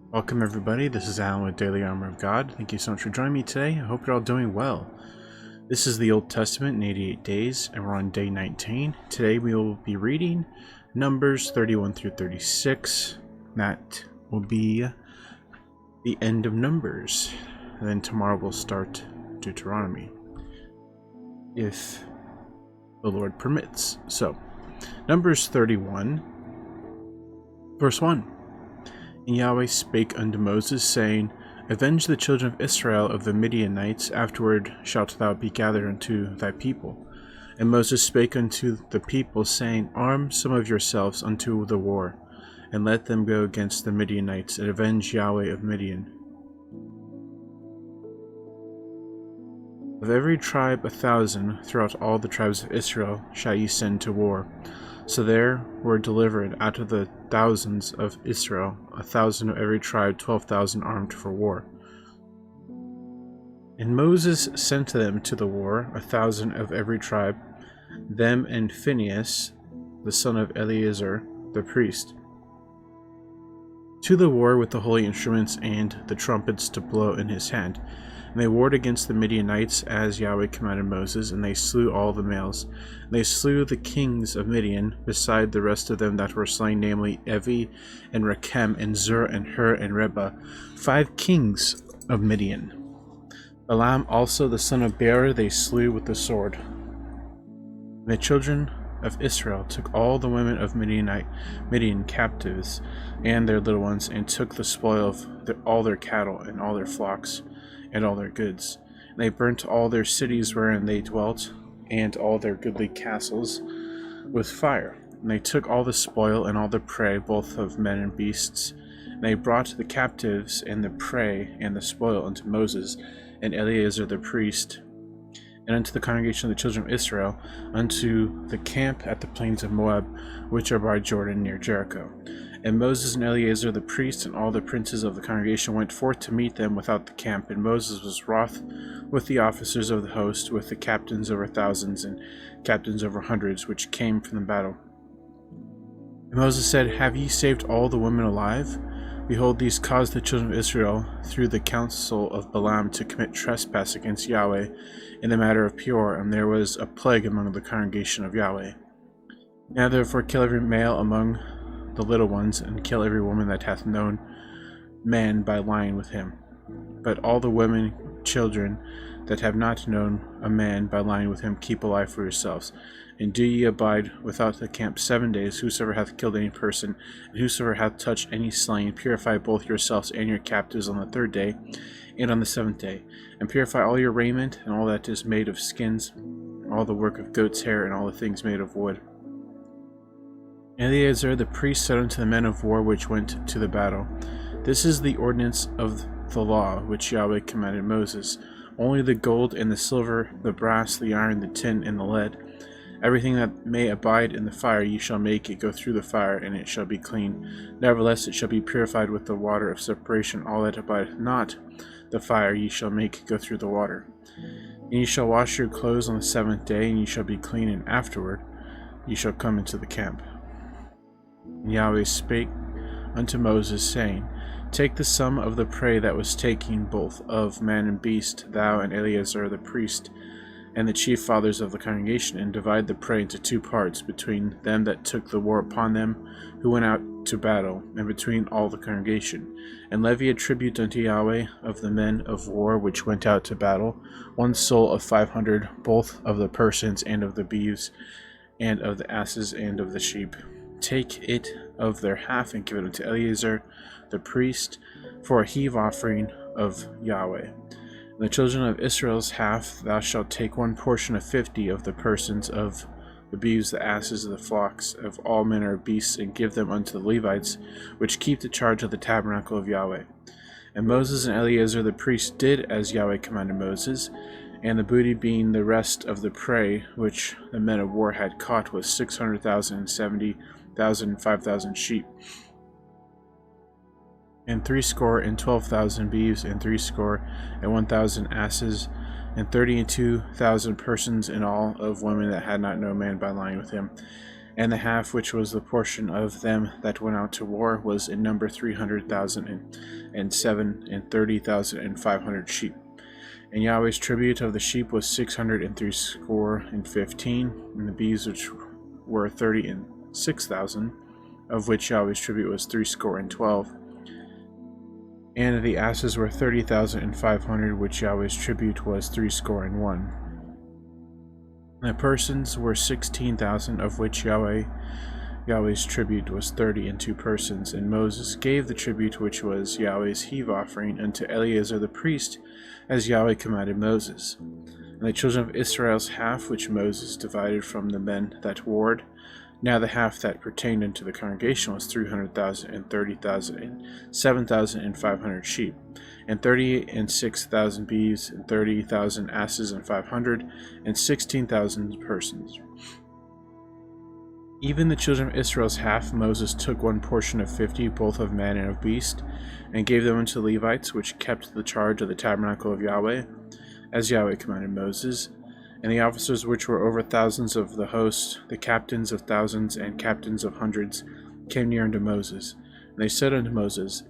Welcome everybody, this is Alan with Daily Armor of God. Thank you so much for joining me today. I hope you're all doing well. This is the Old Testament in 88 days, and we're on day 19. Today we will be reading Numbers 31 through 36. That will be the end of Numbers. And then tomorrow we'll start Deuteronomy, if the Lord permits. So, Numbers 31, verse 1. And Yahweh spake unto Moses, saying, Avenge the children of Israel of the Midianites, afterward shalt thou be gathered unto thy people. And Moses spake unto the people, saying, Arm some of yourselves unto the war, and let them go against the Midianites, and avenge Yahweh of Midian. Of every tribe 1,000 throughout all the tribes of Israel shall ye send to war. So there were delivered out of the thousands of Israel 1,000 of every tribe, 12,000 armed for war. And Moses sent them to the war 1,000 of every tribe, them and Phinehas, the son of Eleazar, the priest, to the war with the holy instruments and the trumpets to blow in his hand. And they warred against the Midianites as Yahweh commanded Moses, and they slew all the males. And they slew the kings of Midian, beside the rest of them that were slain, namely Evi, and Rechem, and Zur, and Hur, and Reba, 5 kings of Midian. Balaam also the son of Beor they slew with the sword. And the children of Israel took all the women of Midian captives, and their little ones, and took the spoil of all their cattle, and all their flocks, and all their goods. And they burnt all their cities wherein they dwelt, and all their goodly castles, with fire. And they took all the spoil and all the prey, both of men and beasts. And they brought the captives and the prey and the spoil unto Moses and Eleazar the priest, and unto the congregation of the children of Israel, unto the camp at the plains of Moab, which are by Jordan near Jericho. And Moses and Eleazar the priest and all the princes of the congregation went forth to meet them without the camp. And Moses was wroth with the officers of the host, with the captains over thousands and captains over hundreds, which came from the battle. And Moses said, Have ye saved all the women alive? Behold, these caused the children of Israel, through the counsel of Balaam, to commit trespass against Yahweh in the matter of Peor, and there was a plague among the congregation of Yahweh. Now therefore kill every male among the little ones, and kill every woman that hath known man by lying with him. But all the women, children, that have not known a man by lying with him, keep alive for yourselves. And do ye abide without the camp 7 days. Whosoever hath killed any person, and whosoever hath touched any slain, purify both yourselves and your captives on the 3rd day, and on the 7th day. And purify all your raiment, and all that is made of skins, all the work of goat's hair, and all the things made of wood. Eleazar the priest said unto the men of war which went to the battle, This is the ordinance of the law which Yahweh commanded Moses. Only the gold and the silver, the brass, the iron, the tin, and the lead, everything that may abide in the fire, ye shall make it go through the fire, and it shall be clean. Nevertheless it shall be purified with the water of separation. All that abideth not the fire ye shall make go through the water. And ye shall wash your clothes on the 7th day, and ye shall be clean, and afterward ye shall come into the camp. And Yahweh spake unto Moses, saying, Take the sum of the prey that was taken, both of man and beast, thou and Eleazar the priest, and the chief fathers of the congregation, and divide the prey into 2 parts, between them that took the war upon them, who went out to battle, and between all the congregation. And levy a tribute unto Yahweh of the men of war which went out to battle, 1 soul of 500, both of the persons and of the beeves, and of the asses and of the sheep. Take it of their half, and give it unto Eleazar the priest for a heave offering of Yahweh. And the children of Israel's half thou shalt take 1 portion of 50 of the persons, of the beeves, the asses, of the flocks, of all manner of beasts, and give them unto the Levites, which keep the charge of the tabernacle of Yahweh. And Moses and Eleazar the priest did as Yahweh commanded Moses. And the booty, being the rest of the prey which the men of war had caught, was 600,000 and 70,000 and 5,000 sheep, and 62,000 beeves, and 61,000 asses, and 32,000 persons in all of women that had not known man by lying with him. And the half which was the portion of them that went out to war was in number 300,000 and 30,500 sheep. And Yahweh's tribute of the sheep was 615, and the beeves which were 36,000, of which Yahweh's tribute was 12. And the asses were 30,500, which Yahweh's tribute was 61. And the persons were 16,000, of which Yahweh's tribute was 32 persons. And Moses gave the tribute which was Yahweh's heave offering unto Eleazar the priest, as Yahweh commanded Moses. And the children of Israel's half which Moses divided from the men that warred, now the half that pertained unto the congregation was 300,000 and 30,000 and 7,500 sheep, and 36,000 beeves, and 30,000 asses, and 500 and 16,000 persons. Even the children of Israel's half Moses took one portion of 50, both of man and of beast, and gave them unto the Levites, which kept the charge of the tabernacle of Yahweh, as Yahweh commanded Moses. And the officers which were over thousands of the host, the captains of thousands and captains of hundreds, came near unto Moses. And they said unto Moses,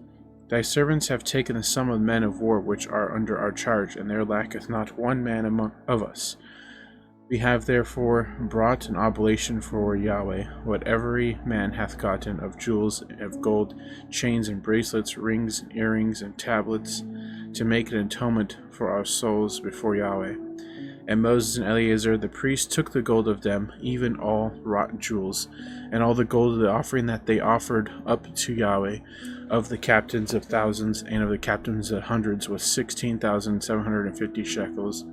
Thy servants have taken the sum of men of war which are under our charge, and there lacketh not one man of us. We have therefore brought an oblation for Yahweh, what every man hath gotten of jewels, of gold, chains and bracelets, rings and earrings and tablets, to make an atonement for our souls before Yahweh. And Moses and Eleazar the priest took the gold of them, even all wrought jewels, and all the gold of the offering that they offered up to Yahweh, of the captains of thousands and of the captains of hundreds, was 16,750 shekels.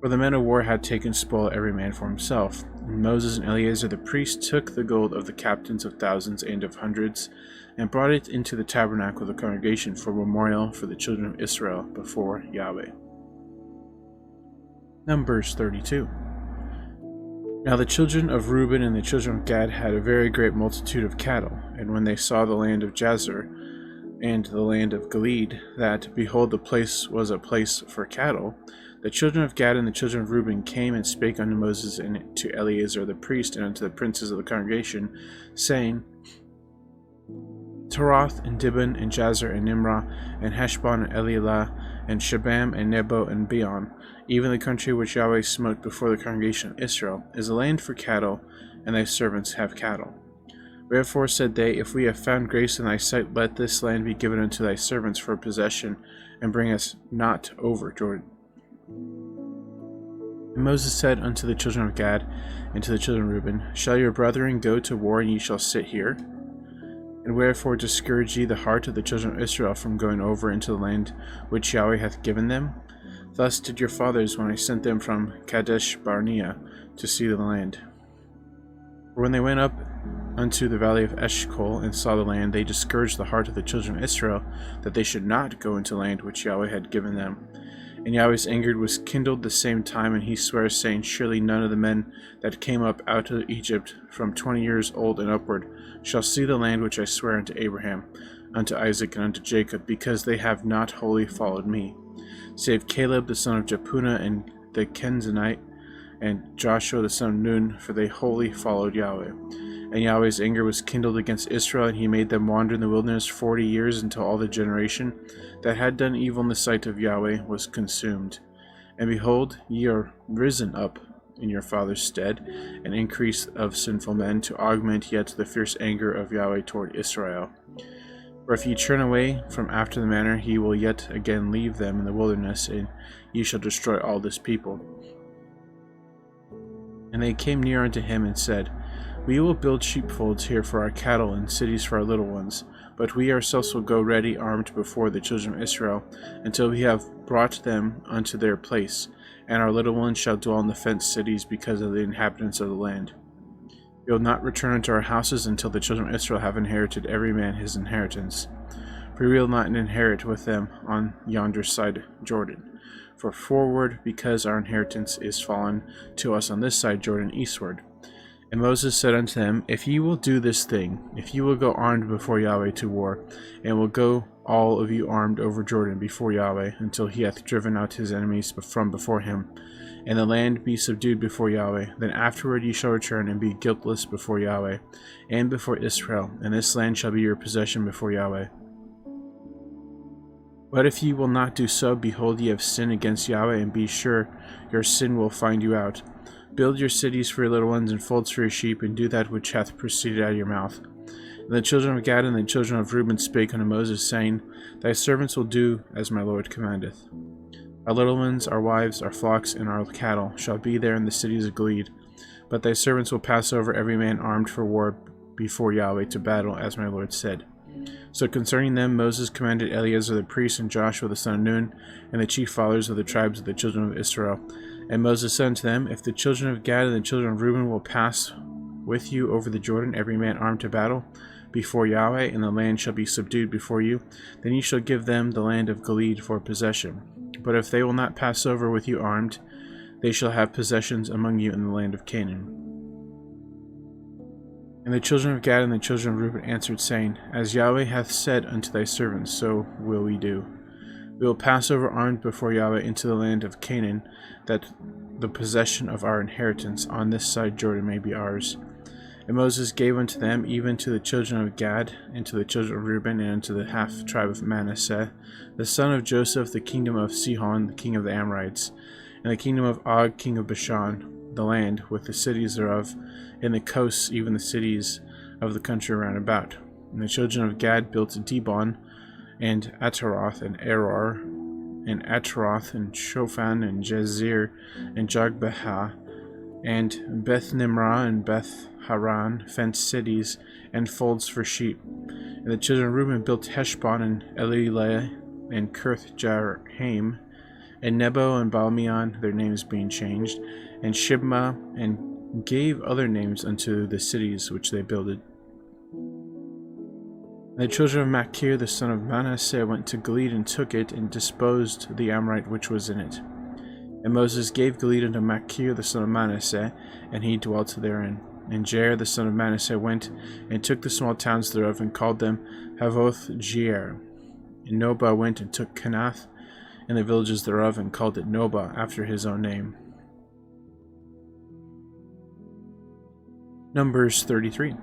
For the men of war had taken spoil every man for himself. And Moses and Eleazar the priest took the gold of the captains of thousands and of hundreds, and brought it into the tabernacle of the congregation for memorial for the children of Israel before Yahweh. Numbers 32. Now the children of Reuben and the children of Gad had a very great multitude of cattle, and when they saw the land of Jazer and the land of Gilead, that, behold, the place was a place for cattle, the children of Gad and the children of Reuben came and spake unto Moses and to Eleazar the priest and unto the princes of the congregation, saying, Taroth and Dibon and Jazer and Nimrah and Heshbon and Elilah and Shebam and Nebo and Beon, even the country which Yahweh smote before the congregation of Israel, is a land for cattle, and thy servants have cattle. Wherefore said they, If we have found grace in thy sight, let this land be given unto thy servants for possession, and bring us not over Jordan. And Moses said unto the children of Gad and to the children of Reuben, Shall your brethren go to war, and ye shall sit here? And wherefore discourage ye the heart of the children of Israel from going over into the land which Yahweh hath given them? Thus did your fathers when I sent them from Kadesh Barnea to see the land. For when they went up unto the valley of Eshcol and saw the land, they discouraged the heart of the children of Israel, that they should not go into land which Yahweh had given them. And Yahweh's anger was kindled the same time, and he swears, saying, Surely none of the men that came up out of Egypt from 20 years old and upward shall see the land which I swear unto Abraham, unto Isaac, and unto Jacob, because they have not wholly followed me, save Caleb the son of Jephunneh and the Kenizzite, and Joshua the son of Nun, for they wholly followed Yahweh. And Yahweh's anger was kindled against Israel, and he made them wander in the wilderness 40 years, until all the generation that had done evil in the sight of Yahweh was consumed. And behold, ye are risen up in your father's stead, an increase of sinful men, to augment yet the fierce anger of Yahweh toward Israel. For if ye turn away from after the manner, he will yet again leave them in the wilderness, and ye shall destroy all this people. And they came near unto him, and said, We will build sheepfolds here for our cattle, and cities for our little ones. But we ourselves will go ready armed before the children of Israel, until we have brought them unto their place, and our little ones shall dwell in the fenced cities because of the inhabitants of the land. We will not return unto our houses until the children of Israel have inherited every man his inheritance. For we will not inherit with them on yonder side Jordan. For forward, because our inheritance is fallen to us on this side Jordan eastward. And Moses said unto them, If ye will do this thing, if ye will go armed before Yahweh to war, and will go all of you armed over Jordan before Yahweh, until he hath driven out his enemies from before him, and the land be subdued before Yahweh. Then afterward ye shall return and be guiltless before Yahweh and before Israel, and this land shall be your possession before Yahweh. But if ye will not do so, behold, ye have sinned against Yahweh, and be sure your sin will find you out. Build your cities for your little ones, and folds for your sheep, and do that which hath proceeded out of your mouth. And the children of Gad and the children of Reuben spake unto Moses, saying, Thy servants will do as my Lord commandeth. Our little ones, our wives, our flocks, and our cattle shall be there in the cities of Gilead. But thy servants will pass over every man armed for war before Yahweh to battle, as my Lord said. So concerning them Moses commanded Eleazar the priest, and Joshua the son of Nun, and the chief fathers of the tribes of the children of Israel. And Moses said unto them, If the children of Gad and the children of Reuben will pass with you over the Jordan, every man armed to battle, before Yahweh, and the land shall be subdued before you, then ye shall give them the land of Gilead for possession. But if they will not pass over with you armed, they shall have possessions among you in the land of Canaan. And the children of Gad and the children of Reuben answered, saying, As Yahweh hath said unto thy servants, so will we do. We will pass over armed before Yahweh into the land of Canaan, that the possession of our inheritance on this side Jordan may be ours. And Moses gave unto them, even to the children of Gad, and to the children of Reuben, and unto the half tribe of Manasseh, the son of Joseph, the kingdom of Sihon, the king of the Amorites, and the kingdom of Og, king of Bashan, the land, with the cities thereof, and the coasts, even the cities of the country round about. And the children of Gad built Dibon, and Ataroth, and Eror, and Ataroth, and Shophan, and Jazer, and Jogbehah, and Beth Nimrah, and Beth Haran, fenced cities, and folds for sheep. And the children of Reuben built Heshbon, and Elilah, and Kirth Jarhaim, and Nebo, and Baalmeon, their names being changed, and Shibma, and gave other names unto the cities which they builded. And the children of Machir, the son of Manasseh, went to Gilead, and took it, and disposed the Amorite which was in it. And Moses gave Gilead unto Machir, the son of Manasseh, and he dwelt therein. And Jair, the son of Manasseh, went and took the small towns thereof, and called them Havoth Jair. And Nobah went and took Kenath, and the villages thereof, and called it Nobah, after his own name. Numbers 33.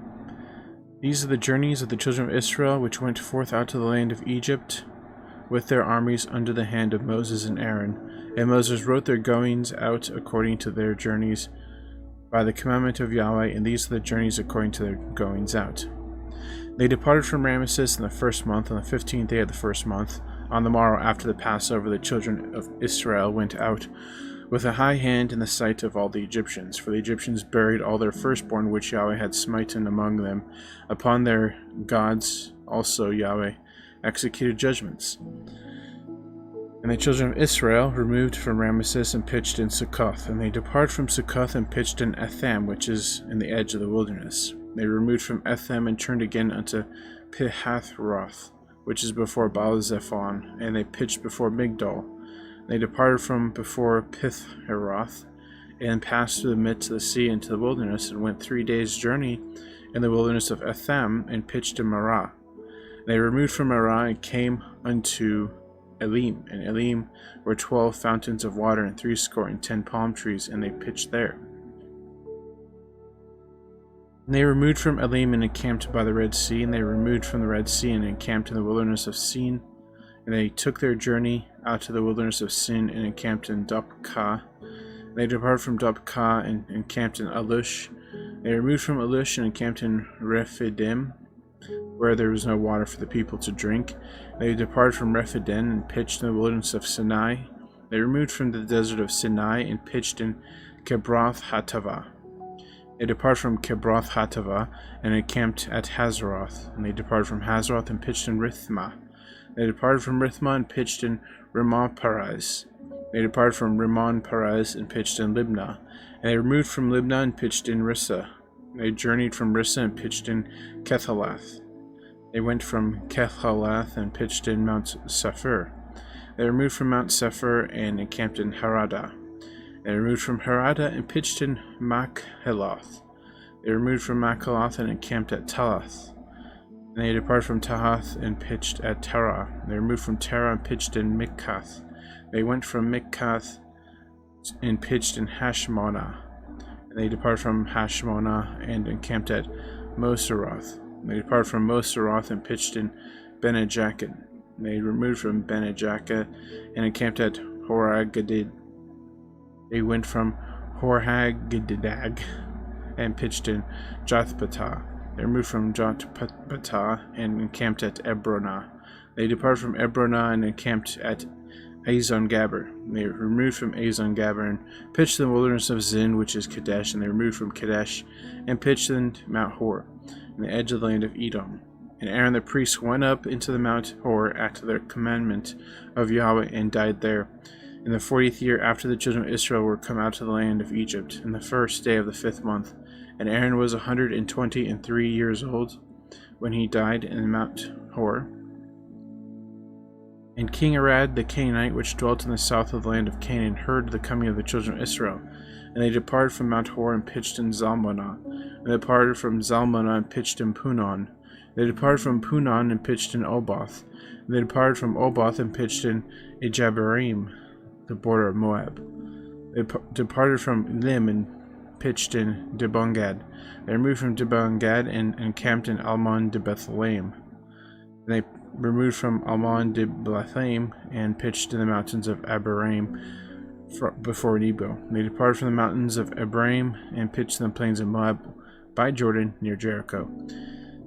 These are the journeys of the children of Israel, which went forth out of the land of Egypt, with their armies under the hand of Moses and Aaron. And Moses wrote their goings out according to their journeys, by the commandment of Yahweh, and these are the journeys according to their goings out. They departed from Ramesses in the first month, on the 15th day of the first month. On the morrow after the Passover, the children of Israel went out with a high hand in the sight of all the Egyptians. For the Egyptians buried all their firstborn which Yahweh had smitten among them. Upon their gods also Yahweh executed judgments. And the children of Israel removed from Ramesses and pitched in Succoth. And they departed from Succoth and pitched in Etham, which is in the edge of the wilderness. They removed from Etham and turned again unto Pihathroth, which is before Baal-zephon, and they pitched before Migdol. They departed from before Pihahiroth, and passed through the midst of the sea into the wilderness, and went 3 days' journey in the wilderness of Etham, and pitched in Marah. They removed from Marah and came unto Elim, and Elim were 12 fountains of water, and 70 palm trees, and they pitched there. And they removed from Elim and encamped by the Red Sea, and they removed from the Red Sea and encamped in the wilderness of Sin. And they took their journey out to the wilderness of Sin and encamped in Dopka. They departed from Dopka and encamped in Alush. They removed from Alush and encamped in Rephidim, where there was no water for the people to drink. They departed from Rephidim and pitched in the wilderness of Sinai. They removed from the desert of Sinai and pitched in Kebroth Hatava. They departed from Kebroth Hatava and encamped at Hazeroth. And they departed from Hazeroth and pitched in Rithmah. They departed from Rithmah and pitched in Rimmon Perez. They departed from Rimmon Perez and pitched in Libnah. And they removed from Libnah and pitched in Rissa. They journeyed from Rissa and pitched in Kethalath. They went from Kethalath and pitched in Mount Sephir. They removed from Mount Sephir and encamped in Harada. They removed from Harada and pitched in Machheloth. They removed from Machheloth and encamped at Talath. And they departed from Tahath and pitched at Terah. They removed from Terah and pitched in Mikkath. They went from Mikkath and pitched in Hashmonah. And they departed from Hashmonah and encamped at Moseroth. And they departed from Moseroth and pitched in Bene-Jacan. And they removed from Bene-Jacan and encamped at Horagidid. They went from Horhagiddag and pitched in Jothbatah. They removed from Jothbatah and encamped at Ebronah. They departed from Ebronah and encamped at Azon-Gaber. They removed from Azon-Gaber and pitched in the wilderness of Zin, which is Kadesh. And they removed from Kadesh and pitched in Mount Hor, in the edge of the land of Edom. And Aaron the priest went up into the Mount Hor at the commandment of Yahweh and died there. In the 40th year after the children of Israel were come out of the land of Egypt, in the first day of the 5th month. And Aaron was 123 years old when he died in Mount Hor. And King Arad the Canaanite, which dwelt in the south of the land of Canaan, heard the coming of the children of Israel. And they departed from Mount Hor and pitched in Zalmonah. And they departed from Zalmonah and pitched in Punon. They departed from Punon and pitched in Oboth. And they departed from Oboth and pitched in Ejabarim, the border of Moab. They departed from Lim and pitched in Dibongad. They removed from Dibongad and encamped in Almon de Bethlehem. They removed from Almon de Bethlehem and pitched in the mountains of Abiram before Nebo. They departed from the mountains of Abiram and pitched in the plains of Moab by Jordan near Jericho.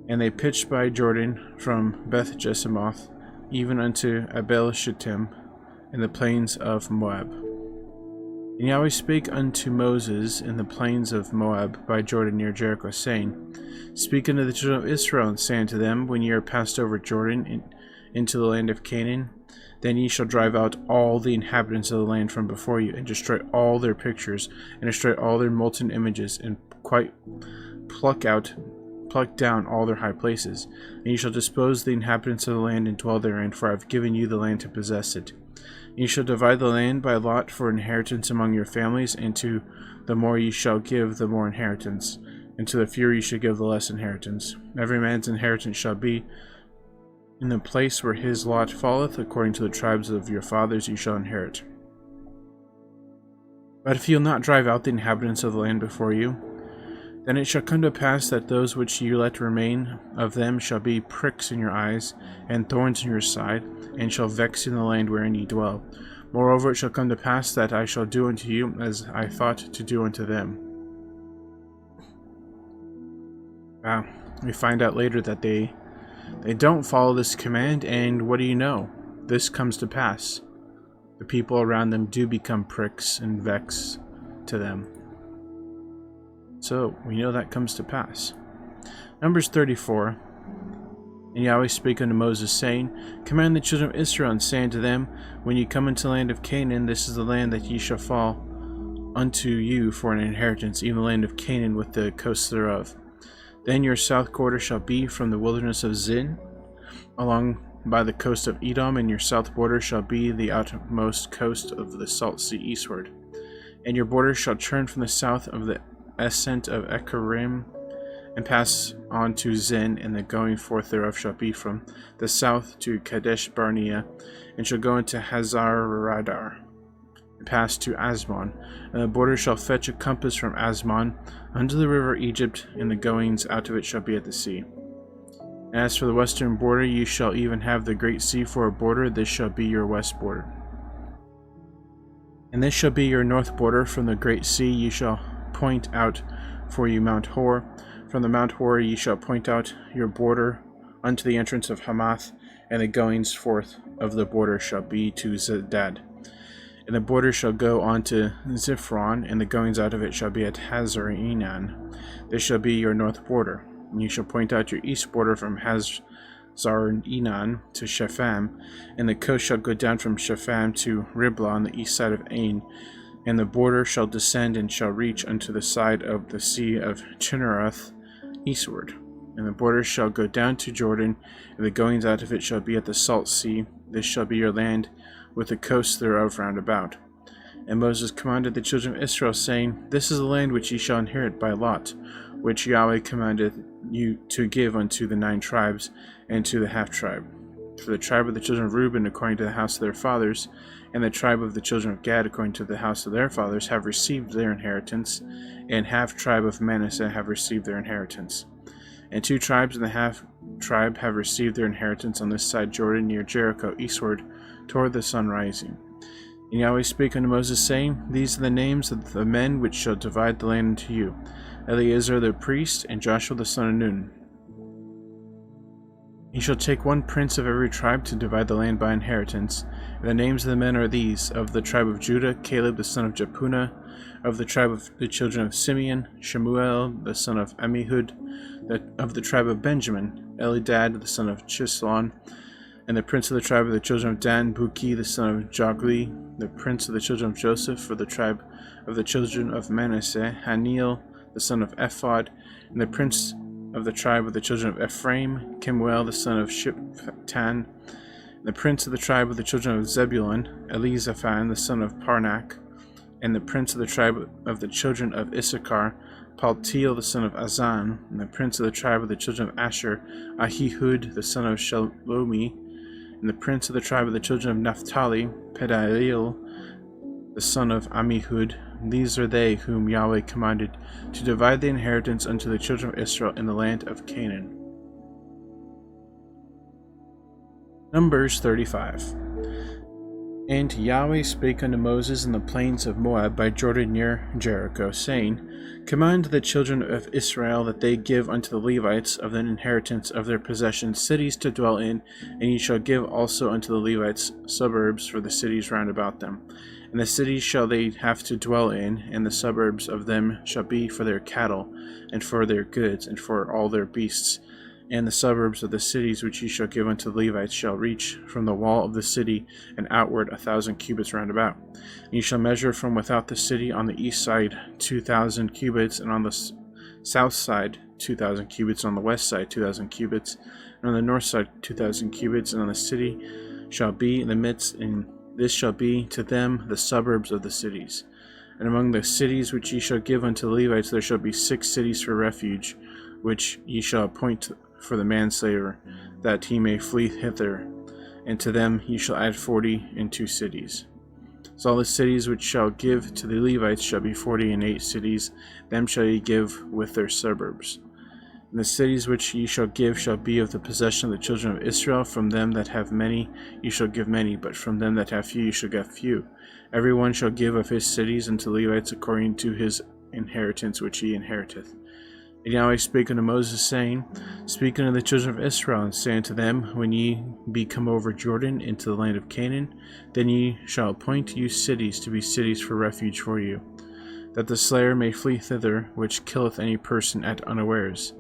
And they pitched by Jordan from Beth Jesimoth even unto Abel Shittim in the plains of Moab. And Yahweh spake unto Moses in the plains of Moab by Jordan near Jericho, saying, Speak unto the children of Israel, and say unto them, When ye are passed over Jordan into the land of Canaan, then ye shall drive out all the inhabitants of the land from before you, and destroy all their pictures, and destroy all their molten images, and quite pluck down all their high places. And ye shall dispose the inhabitants of the land and dwell therein, for I have given you the land to possess it. You shall divide the land by lot for inheritance among your families, and to the more ye shall give, the more inheritance, and to the fewer ye shall give, the less inheritance. Every man's inheritance shall be in the place where his lot falleth, according to the tribes of your fathers ye shall inherit. But if ye will not drive out the inhabitants of the land before you, then it shall come to pass that those which ye let remain of them shall be pricks in your eyes, and thorns in your side, and shall vex you in the land wherein ye dwell. Moreover, it shall come to pass that I shall do unto you as I thought to do unto them. Wow. We find out later that they don't follow this command, and what do you know? This comes to pass. The people around them do become pricks and vex to them. So, we know that comes to pass. Numbers 34. And Yahweh spake unto Moses, saying, Command the children of Israel, and say unto them, When ye come into the land of Canaan, this is the land that ye shall fall unto you for an inheritance, even the land of Canaan with the coasts thereof. Then your south quarter shall be from the wilderness of Zin, along by the coast of Edom, and your south border shall be the outmost coast of the salt sea eastward. And your border shall turn from the south of the ascent of Echarim, and pass on to Zin, and the going forth thereof shall be from the south to Kadesh Barnea, and shall go into Hazar-Radar, and pass to Asmon. And the border shall fetch a compass from Asmon unto the river Egypt, and the goings out of it shall be at the sea. And as for the western border, ye shall even have the great sea for a border. This shall be your west border. And this shall be your north border. From the great sea ye shall point out for you Mount Hor. From the Mount Hor ye shall point out your border unto the entrance of Hamath, and the goings forth of the border shall be to Zedad. And the border shall go on to Ziphron, and the goings out of it shall be at Hazar-Enan. This shall be your north border. And you shall point out your east border from Hazar-Enan to Shepham, and the coast shall go down from Shepham to Riblah on the east side of Ain. And the border shall descend and shall reach unto the side of the sea of Chinneroth eastward. And the border shall go down to Jordan, and the goings out of it shall be at the salt sea. This shall be your land, with the coast thereof round about. And Moses commanded the children of Israel, saying, This is the land which ye shall inherit by lot, which Yahweh commanded you to give unto the 9 tribes, and to the half tribe. For the tribe of the children of Reuben, according to the house of their fathers, and the tribe of the children of Gad, according to the house of their fathers, have received their inheritance, and half tribe of Manasseh have received their inheritance. And 2 tribes in the half tribe have received their inheritance on this side Jordan, near Jericho, eastward, toward the sun rising. And Yahweh spake unto Moses, saying, These are the names of the men which shall divide the land unto you, Eleazar the priest, and Joshua the son of Nun. He shall take 1 prince of every tribe to divide the land by inheritance. And the names of the men are these: of the tribe of Judah, Caleb the son of Jephunneh; of the tribe of the children of Simeon, Shemuel the son of Ammihud; of the tribe of Benjamin, Elidad the son of Chislon; and the prince of the tribe of the children of Dan, Buki the son of Jogli; the prince of the children of Joseph; for the tribe of the children of Manasseh, Haniel the son of Ephod; and the prince of the tribe of the children of Ephraim, Kemuel the son of Shiptan; the prince of the tribe of the children of Zebulun, Elizaphan the son of Parnak; and the prince of the tribe of the children of Issachar, Paltiel the son of Azan; and the prince of the tribe of the children of Asher, Ahihud the son of Shelomi; and the prince of the tribe of the children of Naphtali, Pedaiel the son of Ammihud. These are they whom Yahweh commanded to divide the inheritance unto the children of Israel in the land of Canaan. Numbers 35. And Yahweh spake unto Moses in the plains of Moab by Jordan near Jericho, saying, Command the children of Israel that they give unto the Levites of the inheritance of their possessions cities to dwell in, and ye shall give also unto the Levites suburbs for the cities round about them. And the cities shall they have to dwell in, and the suburbs of them shall be for their cattle, and for their goods, and for all their beasts. And the suburbs of the cities which ye shall give unto the Levites shall reach from the wall of the city and outward 1,000 cubits round about. And ye shall measure from without the city on the east side 2,000 cubits, and on the south side 2,000 cubits, on the west side 2,000 cubits, and on the north side 2,000 cubits, and on the city shall be in the midst, and this shall be to them the suburbs of the cities. And among the cities which ye shall give unto the Levites there shall be 6 cities for refuge, which ye shall appoint for the manslayer, that he may flee hither. And to them ye shall add 40 cities. So all the cities which shall give to the Levites shall be 48 cities, them shall ye give with their suburbs. And the cities which ye shall give shall be of the possession of the children of Israel. From them that have many ye shall give many, but from them that have few ye shall give few. Every one shall give of his cities unto the Levites according to his inheritance which he inheriteth. And Yahweh spake unto Moses, saying, Speak unto the children of Israel, and say unto them, When ye be come over Jordan into the land of Canaan, then ye shall appoint you cities to be cities for refuge for you, that the slayer may flee thither, which killeth any person at unawares.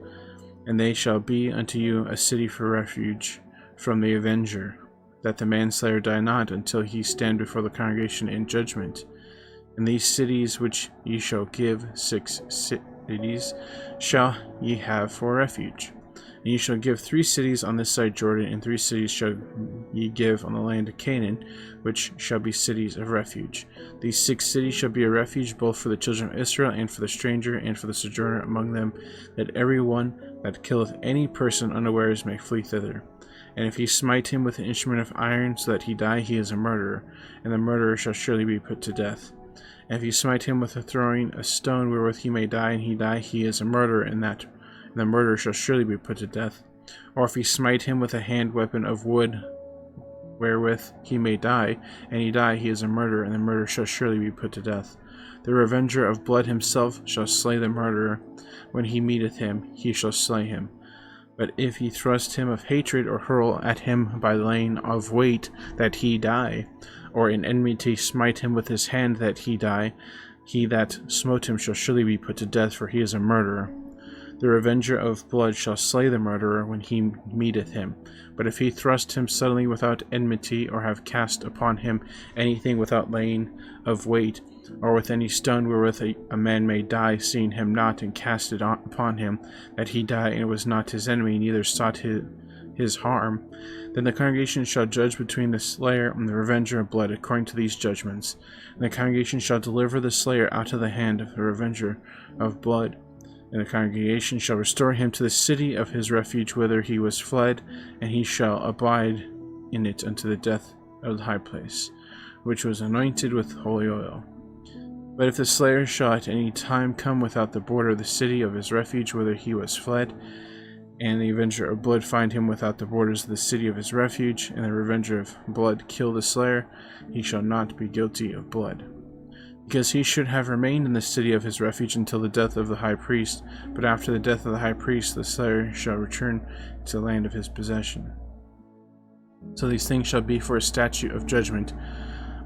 And they shall be unto you a city for refuge from the avenger, that the manslayer die not until he stand before the congregation in judgment. And these cities which ye shall give, 6 cities, shall ye have for refuge. And ye shall give 3 cities on this side Jordan, and 3 cities shall ye give on the land of Canaan, which shall be cities of refuge. These 6 cities shall be a refuge both for the children of Israel, and for the stranger, and for the sojourner among them, that every one that killeth any person unawares may flee thither. And if he smite him with an instrument of iron, so that he die, he is a murderer, and the murderer shall surely be put to death. And if he smite him with throwing a stone wherewith he may die, and he die, he is a murderer, and the murderer shall surely be put to death. Or if he smite him with a hand weapon of wood wherewith he may die, and he die, he is a murderer, and the murderer shall surely be put to death. The revenger of blood himself shall slay the murderer. When he meeteth him, he shall slay him. But if he thrust him of hatred, or hurl at him by laying of weight, that he die, or in enmity smite him with his hand, that he die, he that smote him shall surely be put to death, for he is a murderer. The revenger of blood shall slay the murderer when he meeteth him. But if he thrust him suddenly without enmity, or have cast upon him anything without laying of weight, or with any stone wherewith a man may die, seeing him not, and cast it upon him, that he die, and was not his enemy, neither sought his harm, then the congregation shall judge between the slayer and the revenger of blood according to these judgments. And the congregation shall deliver the slayer out of the hand of the revenger of blood. And the congregation shall restore him to the city of his refuge whither he was fled, and he shall abide in it unto the death of the high place, which was anointed with holy oil. But if the slayer shall at any time come without the border of the city of his refuge whither he was fled, and the avenger of blood find him without the borders of the city of his refuge, and the revenger of blood kill the slayer, he shall not be guilty of blood. Because he should have remained in the city of his refuge until the death of the high priest, but after the death of the high priest the slayer shall return to the land of his possession. So these things shall be for a statute of judgment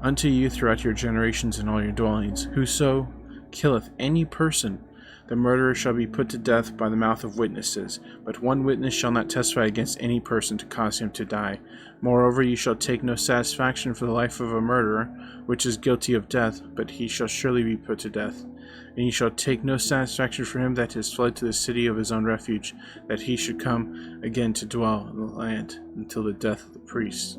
unto you throughout your generations in all your dwellings. Whoso killeth any person, the murderer shall be put to death by the mouth of witnesses, but one witness shall not testify against any person to cause him to die. Moreover, ye shall take no satisfaction for the life of a murderer, which is guilty of death, but he shall surely be put to death. And ye shall take no satisfaction for him that is fled to the city of his own refuge, that he should come again to dwell in the land until the death of the priest.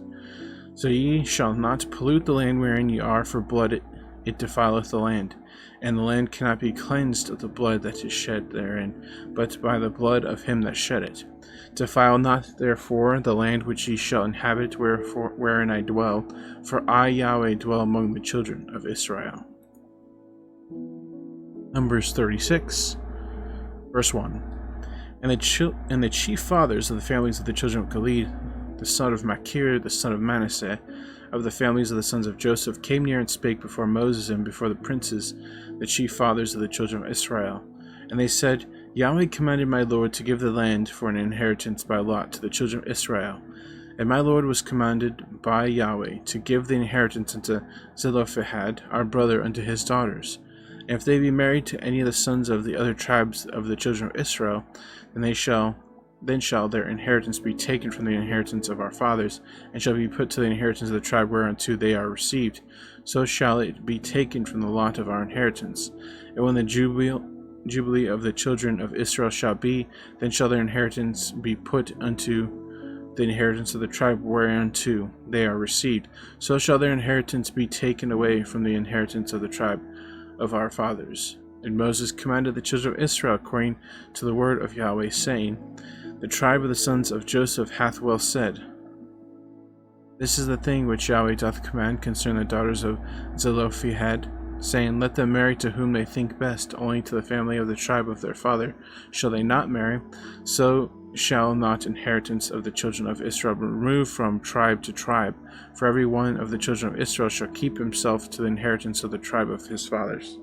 So ye shall not pollute the land wherein ye are, for blood it defileth the land, and the land cannot be cleansed of the blood that is shed therein, but by the blood of him that shed it. Defile not therefore the land which ye shall inhabit, wherein I dwell, for I Yahweh dwell among the children of Israel. Numbers 36, verse 1. And the chief fathers of the families of the children of Gilead, the son of Machir, the son of Manasseh, of the families of the sons of Joseph, came near and spake before Moses and before the princes, the chief fathers of the children of Israel. And they said, Yahweh commanded my Lord to give the land for an inheritance by lot to the children of Israel. And my Lord was commanded by Yahweh to give the inheritance unto Zelophehad, our brother, unto his daughters. And if they be married to any of the sons of the other tribes of the children of Israel, then shall their inheritance be taken from the inheritance of our fathers, and shall be put to the inheritance of the tribe whereunto they are received. So shall it be taken from the lot of our inheritance. And when the jubilee of the children of Israel shall be, then shall their inheritance be put unto the inheritance of the tribe whereunto they are received. So shall their inheritance be taken away from the inheritance of the tribe of our fathers. And Moses commanded the children of Israel according to the word of Yahweh, saying, The tribe of the sons of Joseph hath well said, This is the thing which Yahweh doth command concerning the daughters of Zelophehad, saying, Let them marry to whom they think best, only to the family of the tribe of their father shall they not marry. So shall not inheritance of the children of Israel be removed from tribe to tribe, for every one of the children of Israel shall keep himself to the inheritance of the tribe of his fathers.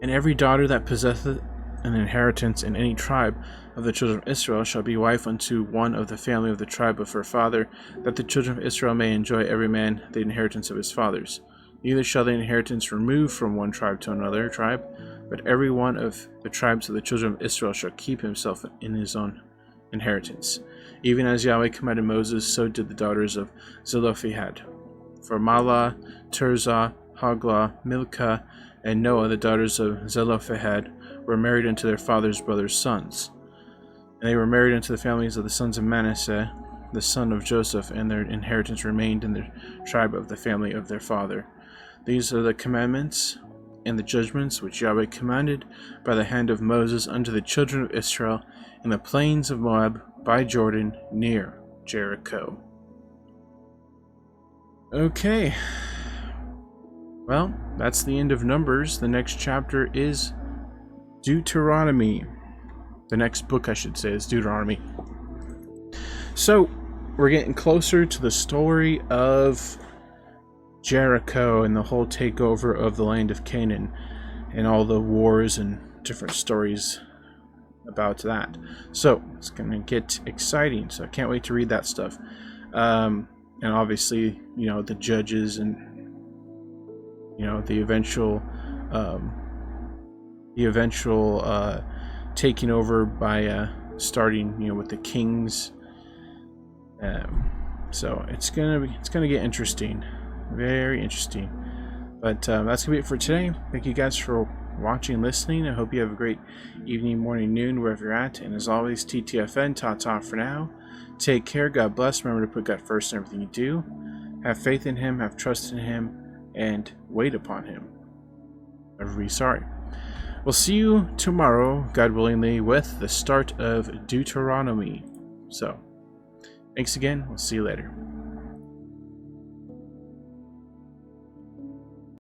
And every daughter that possesseth an inheritance in any tribe of the children of Israel shall be wife unto one of the family of the tribe of her father, that the children of Israel may enjoy every man the inheritance of his fathers. Neither shall the inheritance remove from one tribe to another tribe, but every one of the tribes of the children of Israel shall keep himself in his own inheritance. Even as Yahweh commanded Moses, so did the daughters of Zelophehad. For Mahlah, Tirzah, Hoglah, Milcah, and Noah, the daughters of Zelophehad, were married unto their father's brothers' sons. And they were married unto the families of the sons of Manasseh, the son of Joseph, and their inheritance remained in the tribe of the family of their father. These are the commandments and the judgments which Yahweh commanded by the hand of Moses unto the children of Israel in the plains of Moab by Jordan near Jericho. Okay. Well, that's the end of Numbers. The next chapter is Deuteronomy. The next book, I should say, is Deuteronomy. So, we're getting closer to the story of Jericho and the whole takeover of the land of Canaan and all the wars and different stories about that. So, it's going to get exciting. So, I can't wait to read that stuff. And obviously, the judges and the eventual taking over by starting with the kings. So it's gonna get interesting, very interesting. But that's gonna be it for today. Thank you guys for watching and listening. I hope you have a great evening, morning, noon, wherever you're at. And as always, TTFN, ta-ta for now. Take care. God bless. Remember to put God first in everything you do. Have faith in Him. Have trust in Him. And wait upon Him. Never be sorry. We'll see you tomorrow, God willingly, with the start of Deuteronomy. So, Thanks again. We'll see you later.